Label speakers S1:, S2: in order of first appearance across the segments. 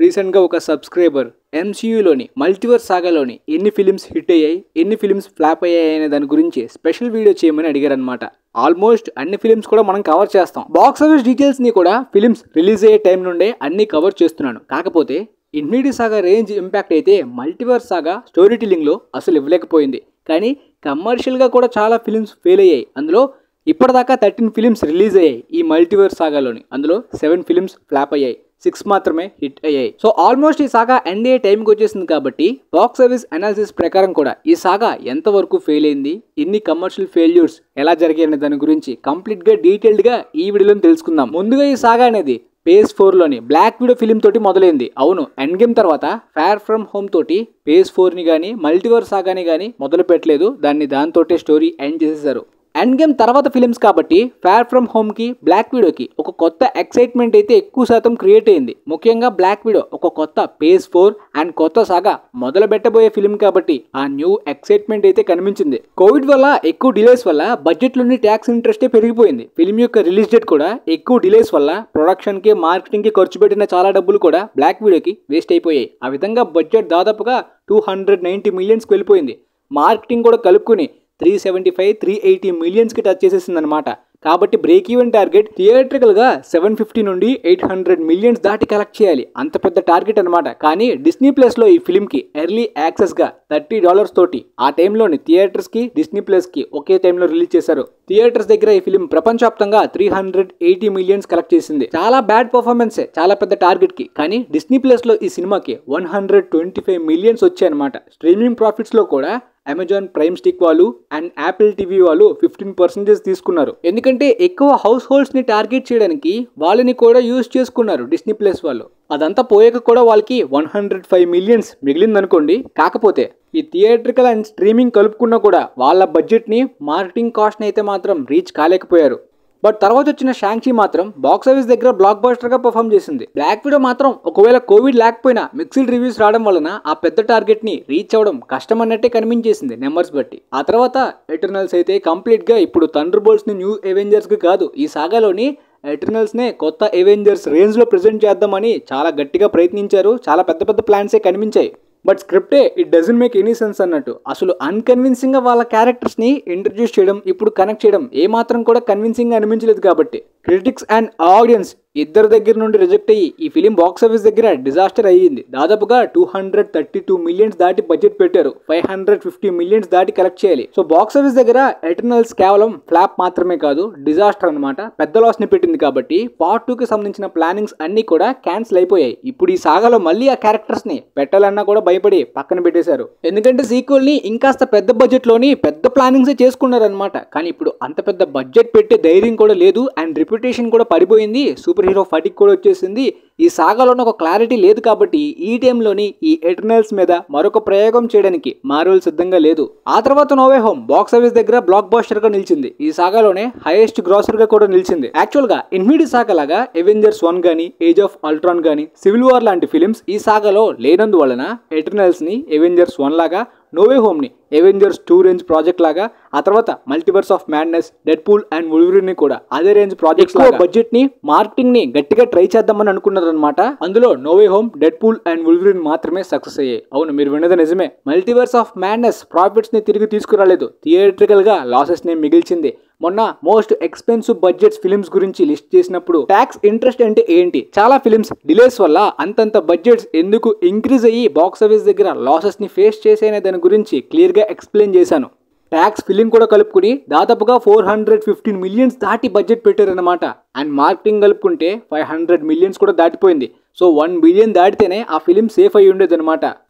S1: రీసెంట్గా ఒక subscriber ఎంసీయూలోని multiverse సాగాలోని ఎన్ని ఫిలిమ్స్ హిట్ అయ్యాయి, ఎన్ని ఫిలిమ్స్ ఫ్లాప్ అయ్యాయి అనే దాని గురించి స్పెషల్ వీడియో చేయమని అడిగారనమాట. ఆల్మోస్ట్ అన్ని ఫిలిమ్స్ కూడా మనం కవర్ చేస్తాం. బాక్స్ ఆఫీస్ డీటెయిల్స్ ని కూడా ఫిలిమ్స్ రిలీజ్ అయ్యే టైం నుండే అన్ని కవర్ చేస్తున్నాను. కాకపోతే ఇన్ఫినిటీ సాగా రేంజ్ ఇంపాక్ట్ అయితే మల్టీవర్స్ సాగా స్టోరీ టెల్లింగ్ లో అసలు ఇవ్వలేకపోయింది. కానీ కమర్షియల్ గా కూడా చాలా ఫిలిమ్స్ ఫెయిల్ అయ్యాయి. అందులో ఇప్పటిదాకా 13 ఫిలిమ్స్ రిలీజ్ అయ్యాయి ఈ మల్టీవర్స్ సాగాలోని. అందులో 7 ఫిలిమ్స్ ఫ్లాప్ అయ్యాయి, 6 మాత్రమే హిట్ అయ్యాయి. సో ఆల్మోస్ట్ ఈ సాగా ఎండ్ అయ్యే టైంకి వచ్చేసింది. కాబట్టి బాక్స్ ఆఫీస్ అనాలిసిస్ ప్రకారం కూడా ఈ సాగా ఎంతవరకు ఫెయిల్ అయింది, ఎన్ని కమర్షియల్ ఫెయిల్యూర్స్ ఎలా జరిగాయి అనే దాని గురించి కంప్లీట్ గా డీటెయిల్డ్ గా ఈ వీడియోలో తెలుసుకుందాం. ముందుగా ఈ సాగా అనేది PS4 లోని బ్లాక్ విడో ఫిలిం తోటి మొదలైంది. అవును, ఎండ్ గేమ్ తర్వాత ఫార్ ఫ్రమ్ హోమ్ తోటి PS4 ని కానీ మల్టీవర్స్ సాగాని కానీ మొదలు పెట్టలేదు. దాంతోటే స్టోరీ ఎండ్ చేసేసారు. ఎండ్ గేమ్ తర్వాత ఫిలిమ్స్ కాబట్టి ఫార్ ఫ్రమ్ హోమ్ కి బ్లాక్ విడోకి ఒక కొత్త ఎక్సైట్మెంట్ అయితే ఎక్కువ శాతం క్రియేట్ అయింది. ముఖ్యంగా బ్లాక్ విడో ఒక కొత్త PS4 అండ్ కొత్త సాగా మొదలు పెట్టబోయే ఫిలిం కాబట్టి ఆ న్యూ ఎక్సైట్మెంట్ అయితే కనిపించింది. కోవిడ్ వల్ల ఎక్కువ డిలేస్ వల్ల బడ్జెట్ లోని ట్యాక్స్ ఇంట్రెస్టే పెరిగిపోయింది. ఫిలిం యొక్క రిలీజ్ డేట్ కూడా ఎక్కువ డిలేస్ వల్ల ప్రొడక్షన్ కి మార్కెటింగ్ కి ఖర్చు పెట్టిన చాలా డబ్బులు కూడా బ్లాక్ విడోకి వేస్ట్ అయిపోయాయి. ఆ విధంగా బడ్జెట్ దాదాపుగా 290 మిలియన్స్ వెళ్ళిపోయింది. మార్కెటింగ్ కూడా కలుపుకుని 375-380 మిలియన్స్కి టచ్ చేసేసింది అనమాట. కాబట్టి బ్రేక్ ఈవెన్ టార్గెట్ థియేట్రికల్గా 750 నుండి 800 మిలియన్స్ దాటి కలెక్ట్ చేయాలి. అంత పెద్ద టార్గెట్ అనమాట. కానీ డిస్నీ ప్లస్లో ఈ ఫిల్మ్కి ఎర్లీ యాక్సెస్గా $30 తోటి ఆ టైంలోని థియేటర్స్కి డిస్నీ ప్లస్కి ఒకే టైంలో రిలీజ్ చేశారు. థియేటర్స్ దగ్గర ఈ ఫిల్మ్ ప్రపంచవ్యాప్తంగా 380 మిలియన్స్ కలెక్ట్ చేసింది. చాలా బ్యాడ్ పర్ఫార్మెన్సే చాలా పెద్ద టార్గెట్కి. కానీ డిస్నీ ప్లస్లో ఈ సినిమాకి 125 మిలియన్స్ వచ్చాయన్నమాట. స్ట్రీమింగ్ ప్రాఫిట్స్లో కూడా అమెజాన్ ప్రైమ్ స్టిక్ వాళ్ళు అండ్ యాపిల్ టీవీ వాళ్ళు 15% తీసుకున్నారు. ఎందుకంటే ఎక్కువ హౌస్ హోల్డ్స్ ని టార్గెట్ చేయడానికి వాళ్ళని కూడా యూజ్ చేసుకున్నారు డిస్నీ ప్లస్ వాళ్ళు. అదంతా పోయాక కూడా వాళ్ళకి 105 మిలియన్స్ మిగిలిందనుకోండి. కాకపోతే ఈ థియేట్రికల్ అండ్ స్ట్రీమింగ్ కలుపుకున్నా కూడా వాళ్ళ బడ్జెట్ ని మార్కెటింగ్ కాస్ట్ ని అయితే మాత్రం రీచ్ కాలేకపోయారు. బట్ తర్వాత వచ్చిన షాంగ్‌చి మాత్రం బాక్స్ ఆఫీస్ దగ్గర బ్లాక్ బస్టర్ గా పర్ఫామ్ చేసింది. బ్లాక్ విడో మాత్రం ఒకవేళ కోవిడ్ లేకపోయినా మిక్స్డ్ రివ్యూస్ రావడం వలన ఆ పెద్ద టార్గెట్ ని రీచ్ అవ్వడం కష్టం అన్నట్టే కనిపించేసింది నెంబర్స్ బట్టి. ఆ తర్వాత ఎటర్నల్స్ అయితే కంప్లీట్ గా ఇప్పుడు థండర్ బోల్ట్స్ ని న్యూ అవెంజర్స్ కి కాదు, ఈ సాగాలోని ఎటర్నల్స్ నే కొత్త అవెంజర్స్ రేంజ్ లో ప్రెజెంట్ చేద్దామని చాలా గట్టిగా ప్రయత్నించారు. చాలా పెద్ద పెద్ద ప్లాన్సే కనిపించాయి. బట్ స్క్రిప్టే it doesn't make any sense అన్నట్టు. అసలు అన్కన్విన్సింగ్ గా వాళ్ళ క్యారెక్టర్స్ ని ఇంట్రడ్యూస్ చేయడం, ఇప్పుడు కనెక్ట్ చేయడం ఏమాత్రం కూడా కన్విన్సింగ్ గా అనిపించలేదు. కాబట్టి క్రిటిక్స్ అండ్ ఆడియన్స్ ఇద్దరు దగ్గర నుండి రిజెక్ట్ అయ్యి ఈ ఫిలిం బాక్స్ ఆఫీస్ దగ్గర డిజాస్టర్ అయ్యింది. దాదాపుగా 232 మిలియన్స్ దాటి బడ్జెట్ పెట్టారు. 550 మిలియన్స్ దాటి కలెక్ట్ చేయాలి. సో బాక్స్ ఆఫీస్ దగ్గర ఎటర్నల్స్ కేవలం ఫ్లాప్ మాత్రమే కాదు, డిజాస్టర్ అనమాట. పెద్ద లాస్ ని పెట్టింది. కాబట్టి పార్ట్ 2 కి సంబంధించిన ప్లానింగ్స్ అన్ని కూడా క్యాన్సిల్ అయిపోయాయి. ఇప్పుడు ఈ సాగాలో మళ్ళీ ఆ క్యారెక్టర్స్ ని పెట్టాలన్నా కూడా భయపడి పక్కన పెట్టేశారు. ఎందుకంటే సీక్వెల్ ని ఇంకాస్త పెద్ద బడ్జెట్ లోని పెద్ద ప్లానింగ్స్ చేసుకున్నారు అనమాట. కానీ ఇప్పుడు అంత పెద్ద బడ్జెట్ పెట్టే ధైర్యం కూడా లేదు అండ్ రిప్యుటేషన్ కూడా పడిపోయింది. సూపర్ హీరో ఫటిక్ కూడా వచ్చేసింది. ఈ సాగాలోని ఒక క్లారిటీ లేదు. కాబట్టి ఈ టైంలోని ఈ ఎటర్నల్స్ మీద మరొక ప్రయోగం చేయడానికి మార్వెల్ సిద్ధంగా లేదు. ఆ తర్వాత No Way Home box office దగ్గర బ్లాక్ బస్టర్ గా నిలిచింది. ఈ సాగాలోనే హైయెస్ట్ గ్రాసర్ గా కూడా నిలిచింది. యాక్చువల్ గా ఇన్ఫినిటీ సాగా లాగా అవెంజర్స్ 1 గానీ, ఏజ్ ఆఫ్ అల్ట్రాన్ గానీ, సివిల్ వార్ లాంటి ఫిలిమ్స్ ఈ సాగాలో లేనందువలన ఎటర్నల్స్ ని అవెంజర్స్ 1 లాగా, నో వే హోమ్ ని అవెంజర్స్ 2 రేంజ్ ప్రాజెక్ట్ లాగా, ఆ తర్వాత Multiverse of Madness, Deadpool and Wolverine ని కూడా అదే రేంజ్ ప్రాజెక్ట్స్ లాగా బడ్జెట్ ని మార్కెటింగ్ ని గట్టిగా ట్రై చేద్దామని అనుకున్నారు అనమాట. అందులో No Way Home, Deadpool and Wolverine మాత్రమే సక్సెస్ అయ్యాయి. అవును, మీరు విన్నది నిజమే. మల్టీవర్స్ ఆఫ్ మ్యాడ్నెస్ ప్రాఫిట్స్ ని తిరిగి తీసుకురాలేదు, థియేట్రికల్ గా లాసెస్ ని మిగిల్చింది. మొన్న మోస్ట్ ఎక్స్పెన్సివ్ బడ్జెట్స్ ఫిలిమ్స్ గురించి లిస్ట్ చేసినప్పుడు ట్యాక్స్ ఇంట్రెస్ట్ అంటే ఏంటి, చాలా ఫిలిమ్స్ డిలేస్ వల్ల అంతంత బడ్జెట్స్ ఎందుకు ఇంక్రీజ్ అయ్యి బాక్స్ ఆఫీస్ దగ్గర లాసెస్ ని ఫేస్ చేసేనే దాని గురించి క్లియర్ గా ఎక్స్ప్లెయిన్ చేశాను. ట్యాక్స్ ఫిలిం కూడా కలుపుకుని దాదాపుగా 415 మిలియన్స్ దాటి బడ్జెట్ పెట్టారనమాట. అండ్ మార్కెటింగ్ కలుపుకుంటే 500 మిలియన్స్ కూడా దాటిపోయింది. సో 1 బిలియన్ దాటితేనే ఆ ఫిలిం సేఫ్ అయ్యి ఉండేది అనమాట.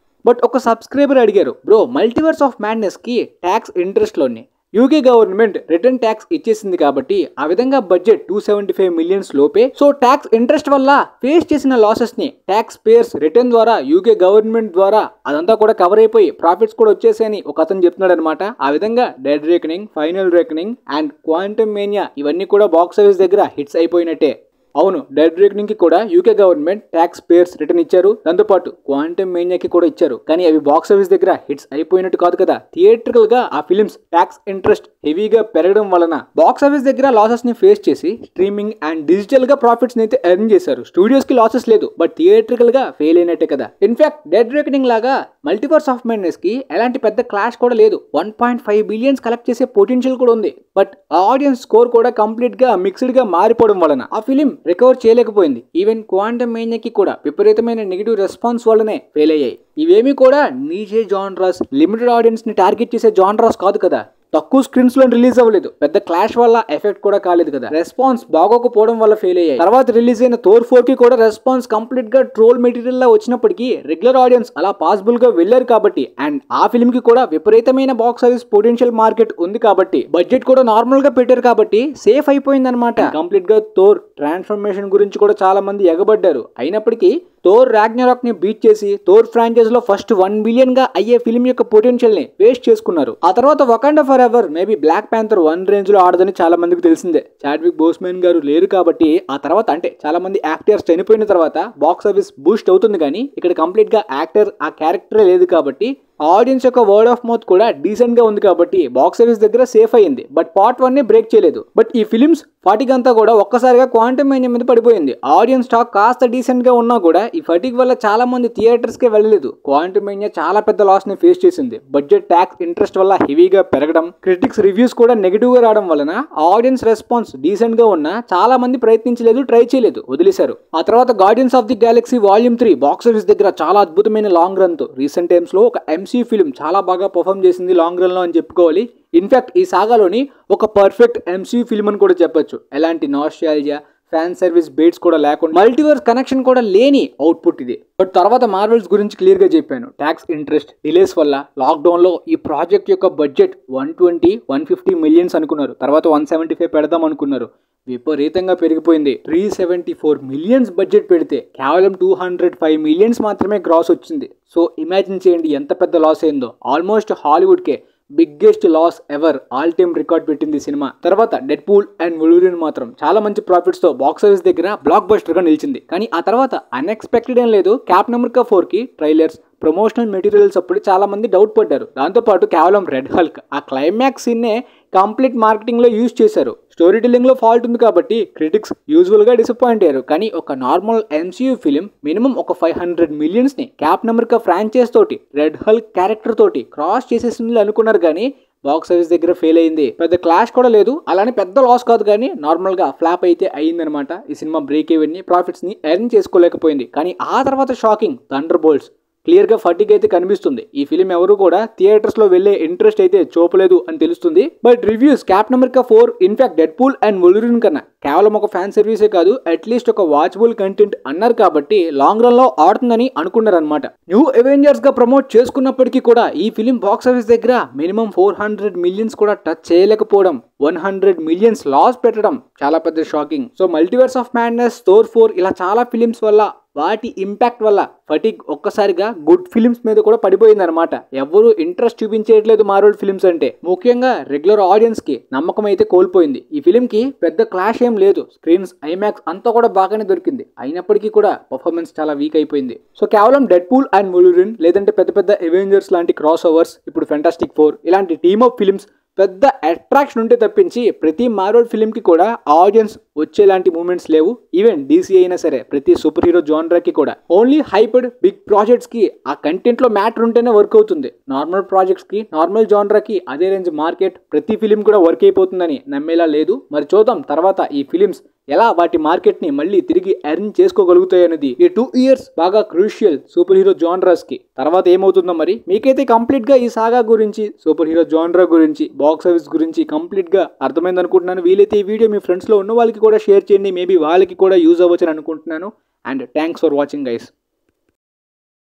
S1: బట్ ఒక సబ్స్క్రైబర్ అడిగారు, బ్రో మల్టీవర్స్ ఆఫ్ మ్యాడ్నెస్ కి ట్యాక్స్ ఇంట్రెస్ట్ లోని యూకే గవర్నమెంట్ రిటర్న్ ట్యాక్స్ ఇచ్చేసింది కాబట్టి ఆ విధంగా బడ్జెట్ 275 మిలియన్స్ లోపే. సో ట్యాక్స్ ఇంట్రెస్ట్ వల్ల ఫేస్ చేసిన లాసెస్ ని ట్యాక్స్ పేయర్స్ రిటర్న్ ద్వారా యూకే గవర్నమెంట్ ద్వారా అదంతా కూడా కవర్ అయిపోయి ప్రాఫిట్స్ కూడా వచ్చేసాయని ఒక అతను చెప్తున్నాడు అనమాట. ఆ విధంగా dead reckoning, final reckoning and quantum mania ఇవన్నీ కూడా బాక్స్ ఆఫీస్ దగ్గర హిట్స్ అయిపోయినట్టే. అవును, డెడ్ రేకనింగ్ కి కూడా UK government tax payers return ఇచ్చారు, దాంతోపాటు క్వాంటమ్ మేనియాకి కూడా ఇచ్చారు. కానీ అవి బాక్స్ ఆఫీస్ దగ్గర హిట్స్ అయిపోయినట్టు కాదు కదా. థియేట్రికల్ గా ఆ ఫిలిమ్స్ ట్యాక్స్ ఇంట్రెస్ట్ హెవీగా పెరగడం వలన బాక్స్ ఆఫీస్ దగ్గర లాసెస్ ని ఫేస్ చేసి స్ట్రీమింగ్ అండ్ డిజిటల్ గా ప్రాఫిట్స్ ని అయితే ఎర్న్ చేశారు. స్టూడియోస్ కి లాసెస్ లేదు, బట్ థియేట్రికల్ గా ఫెయిల్ అయినట్టే కదా. ఇన్ఫాక్ట్ డెడ్ రేకనింగ్ లాగా మల్టీవర్స్ ఆఫ్ మైండ్నెస్ కి ఎలాంటి పెద్ద క్లాష్ కూడా లేదు. 1.5 బిలియన్స్ కలెక్ట్ చేసే పొటెన్షియల్ కూడా ఉంది. బట్ ఆడియన్స్ స్కోర్ కూడా కంప్లీట్ గా మిక్స్డ్ గా మారిపోవడం వలన ఆ ఫిలిం రికవర్ చేయలేకపోయింది. ఈవెన్ క్వాంటమ్ మేనియాకి కూడా విపరీతమైన నెగిటివ్ రెస్పాన్స్ వల్లనే ఫెయిల్ అయ్యాయి. ఇవేమి కూడా నీచే జానరాస్, లిమిటెడ్ ఆడియన్స్ ని టార్గెట్ చేసే జానరాస్ కాదు కదా. తక్కువ స్క్రీన్స్ లో రిలీజ్ అవ్వలేదు, పెద్ద క్లాష్ వల్ల ఎఫెక్ట్ కూడా కాలేదు కదా. రెస్పాన్స్ బాగోకపోవడం వల్ల ఫెయిల్ అయ్యాయి. తర్వాత రిలీజ్ అయిన థోర్ 4 కి కూడా రెస్పాన్స్ కంప్లీట్ గా ట్రోల్ మెటీరియల్ లా వచ్చినప్పటికీ రెగ్యులర్ ఆడియన్స్ అలా పాసిబుల్ గా వెళ్లారు కాబట్టి, అండ్ ఆ ఫిల్మ్ కి కూడా విపరీతమైన బాక్స్ ఆఫీస్ పొటెన్షియల్ మార్కెట్ ఉంది కాబట్టి, బడ్జెట్ కూడా నార్మల్ గా పెట్టారు కాబట్టి సేఫ్ అయిపోయింది అనమాట. కంప్లీట్ గా థోర్ ట్రాన్స్ఫర్మేషన్ గురించి కూడా చాలా మంది ఎగబడ్డారు. అయినప్పటికీ థోర్ రాగ్నరాక్ ని బీట్ చేసి థోర్ ఫ్రాంచైజ్ లో ఫస్ట్ 1 బిలియన్ గా అయ్యే ఫిల్మ్ యొక్క పొటెన్షియల్ ని వేస్ట్ చేసుకున్నారు. ఆ తర్వాత Wakanda forever maybe Black Panther 1 range లో ఆడదని చాలా మందికి తెలిసిందే. చాడ్విక్ బోస్మెన్ గారు లేరు కాబట్టి ఆ తర్వాత అంటే చాలా మంది యాక్టర్స్ చనిపోయిన తర్వాత బాక్స్ ఆఫీస్ బూస్ట్ అవుతుంది, కానీ ఇక్కడ కంప్లీట్ గా యాక్టర్ ఆ క్యారెక్టరే లేదు కాబట్టి ఆడియన్స్ యొక్క వర్డ్ ఆఫ్ మౌత్ కూడా డీసెంట్ గా ఉంది కాబట్టి బాక్స్ ఆఫీస్ దగ్గర సేఫ్ అయ్యింది. బట్ పార్ట్ 1 ని బ్రేక్ చేయలేదు. బట్ ఈ ఫిలిమ్స్ ఫాటిక్ అంతా కూడా ఒక్కసారిగా క్వాంటమ్ మేనియా మీద పడిపోయింది. ఆడియన్స్ టాక్ కాస్త డీసెంట్ గా ఉన్నా కూడా ఈ ఫటిక్ వల్ల చాలా మంది థియేటర్స్ కే వెళ్ళలేదు. క్వాంటమ్ మేనియా చాలా పెద్ద లాస్ ని ఫేస్ చేసింది. బడ్జెట్ ట్యాక్స్ ఇంట్రెస్ట్ వల్ల హెవీగా పెరగడం, క్రిటిక్స్ రివ్యూస్ కూడా నెగిటివ్ గా రావడం వలన ఆడియన్స్ రెస్పాన్స్ డీసెంట్ గా ఉన్నా చాలా మంది ప్రయత్నించలేదు, ట్రై చేయలేదు, వదిలేశారు. ఆ తర్వాత guardians of the Galaxy volume 3 box office దగ్గర చాలా అద్భుతమైన లాంగ్ రన్ తో రీసెంట్ టైమ్స్ లో ఒక ఎంసీ ఫిల్మ్ చాలా బాగా పర్ఫామ్ చేసింది లాంగ్ రన్ లో అని చెప్పుకోవాలి. ఇన్ఫాక్ట్ ఈ సాగాలోని ఒక పర్ఫెక్ట్ ఎంసీ ఫిల్మ్ అని కూడా చెప్పొచ్చు. ఎలాంటి నాస్టాల్జియా, ఫ్యాన్ సర్వీస్ బేట్స్ కూడా లేకుండా మల్టీవర్స్ కనెక్షన్ కూడా లేని అవుట్పుట్ ఇది. బట్ తర్వాత మార్వెల్స్ గురించి క్లియర్ గా చెప్పాను. ట్యాక్స్ ఇంట్రెస్ట్ డిలేస్ వల్ల లాక్డౌన్ లో ఈ ప్రాజెక్ట్ యొక్క బడ్జెట్ 120-150 మిలియన్స్ అనుకున్నారు, తర్వాత 175 పెడదాం అనుకున్నారు. విపరీతంగా పెరిగిపోయింది. 374 మిలియన్స్ బడ్జెట్ పెడితే కేవలం 205 మిలియన్స్ మాత్రమే గ్రాస్ వచ్చింది. సో ఇమాజిన్ చేయండి ఎంత పెద్ద లాస్ అయిందో. ఆల్మోస్ట్ హాలీవుడ్ కే biggest loss ever all time record పెట్టింది సినిమా. తర్వాత డెడ్ పూల్ అండ్ వొల్వరిన్ మాత్రం చాలా మంచి ప్రాఫిట్స్ తో బాక్స్ ఆఫీస్ దగ్గర బ్లాక్ బస్టర్ గా నిలిచింది. కానీ ఆ తర్వాత అన్ఎక్స్పెక్టెడ్ ఏం లేదు, క్యాప్టెన్ అమెరికా 4 కి ట్రైలర్స్, ప్రమోషనల్ మెటీరియల్స్ అప్పుడు చాలా మంది డౌట్ పడ్డారు. దాంతోపాటు కేవలం రెడ్ హల్క్ ఆ క్లైమాక్స్ సీన్నే కంప్లీట్ మార్కెటింగ్ లో యూజ్ చేశారు. స్టోరీ టెల్లింగ్ లో ఫాల్ట్ ఉంది కాబట్టి క్రిటిక్స్ యూజువల్ గా డిసప్పాయింట్ అయ్యారు. కానీ ఒక నార్మల్ ఎంసీయూ ఫిలిం మినిమం ఒక 500 మిలియన్స్ ని క్యాప్టెన్ అమెరికా ఫ్రాంచైజ్ తోటి, రెడ్ హల్క్ క్యారెక్టర్ తోటి క్రాస్ చేసేసింది అనుకున్నారు, కానీ బాక్స్ ఆఫీస్ దగ్గర ఫెయిల్ అయింది. పెద్ద క్లాష్ కూడా లేదు, అలానే పెద్ద లాస్ కాదు, కానీ నార్మల్ గా ఫ్లాప్ అయితే అయ్యిందనమాట. ఈ సినిమా బ్రేక్ ఈవెన్ ని ప్రాఫిట్స్ ని ఎర్న్ చేసుకోలేకపోయింది. కానీ ఆ తర్వాత షాకింగ్ థండర్ బోల్ట్స్ క్లియర్ గా ఫటిక్ అయితే కనిపిస్తుంది. ఈ ఫిలిం ఎవరు కూడా థియేటర్స్ లో వెళ్లే ఇంట్రెస్ట్ అయితే చూపలేదు అని తెలుస్తుంది. But reviews Captain America 4 in fact Deadpool and Wolverine కన్నా కేవలం ఒక ఫ్యాన్ సర్వీసే కాదు, అట్లీస్ట్ ఒక వాచబుల్ కంటెంట్ అన్నారు కాబట్టి లాంగ్ రన్ లో ఆడుతుందని అనుకున్నారు అనమాట. న్యూ అవెంజర్స్ గా ప్రమోట్ చేసుకున్నప్పటికీ కూడా ఈ ఫిలిం బాక్స్ ఆఫీస్ దగ్గర మినిమం 400 మిలియన్స్ కూడా టచ్ చేయలేకపోవడం, 100 మిలియన్స్ లాస్ పెట్టడం చాలా పెద్ద shocking. So multiverse of madness, Thor 4 ఇలా చాలా ఫిలిమ్స్ వల్ల వాటి ఇంపాక్ట్ వల్ల ఫటిక్ ఒక్కసారిగా గుడ్ ఫిలిమ్స్ మీద కూడా పడిపోయింది అనమాట. ఎవరు ఇంట్రెస్ట్ చూపించేయట్లేదు మార్వెల్ ఫిలిమ్స్ అంటే. ముఖ్యంగా రెగ్యులర్ ఆడియన్స్ కి నమ్మకం అయితే కోల్పోయింది. ఈ ఫిలిం కి పెద్ద క్లాష్ ఏం లేదు, స్క్రీన్స్, ఐమాక్స్ అంతా కూడా బాగానే దొరికింది. అయినప్పటికీ కూడా పర్ఫార్మెన్స్ చాలా వీక్ అయిపోయింది. సో కేవలం డెడ్ పూల్ అండ్ వొల్వరిన్ లేదంటే పెద్ద పెద్ద అవెంజర్స్ లాంటి క్రాస్ ఓవర్స్, ఇప్పుడు ఫెంటాస్టిక్ 4 ఇలాంటి టీమ్ ఆఫ్ ఫిలిమ్స్ పెద్ద అట్రాక్షన్ ఉంటే తప్పించి ప్రతి మార్వెల్ ఫిలిం కి కూడా ఆడియన్స్ వచ్చేలాంటి మూమెంట్స్ లేవు. ఈవెన్ డీసీ అయినా సరే ప్రతి సూపర్ హీరో జానరాకి కూడా ఓన్లీ హైప్డ్ బిగ్ ప్రాజెక్ట్స్ కి ఆ కంటెంట్ లో మ్యాటర్ ఉంటేనే వర్క్ అవుతుంది. నార్మల్ ప్రాజెక్ట్స్ కి, నార్మల్ జానరాకి అదే రేంజ్ మార్కెట్ ప్రతి ఫిలిం కూడా వర్క్ అయిపోతుందని నమ్మేలా లేదు. మరి చూద్దాం తర్వాత ఈ ఫిలిమ్స్ ఎలా వాటి మార్కెట్ ని మళ్ళీ తిరిగి ఎర్న్ చేసుకోగలుగుతాయనేది. ఈ 2 ఇయర్స్ బాగా క్రూషియల్ సూపర్ హీరో జానరాస్ కి. తర్వాత ఏమవుతుందో మరి. మీకైతే కంప్లీట్ గా ఈ సాగా గురించి, సూపర్ హీరో జానరా గురించి, బాక్స్ ఆఫీస్ గురించి కంప్లీట్ గా అర్థమైంది అనుకుంటున్నాను. వీలైతే ఈ వీడియో మీ ఫ్రెండ్స్ లో ఉన్న వాళ్ళకి కూడా షేర్ చేయండి, మేబీ వాళ్ళకి కూడా యూజ్ అవ్వచ్చు అని అనుకుంటున్నాను. And thanks for watching guys.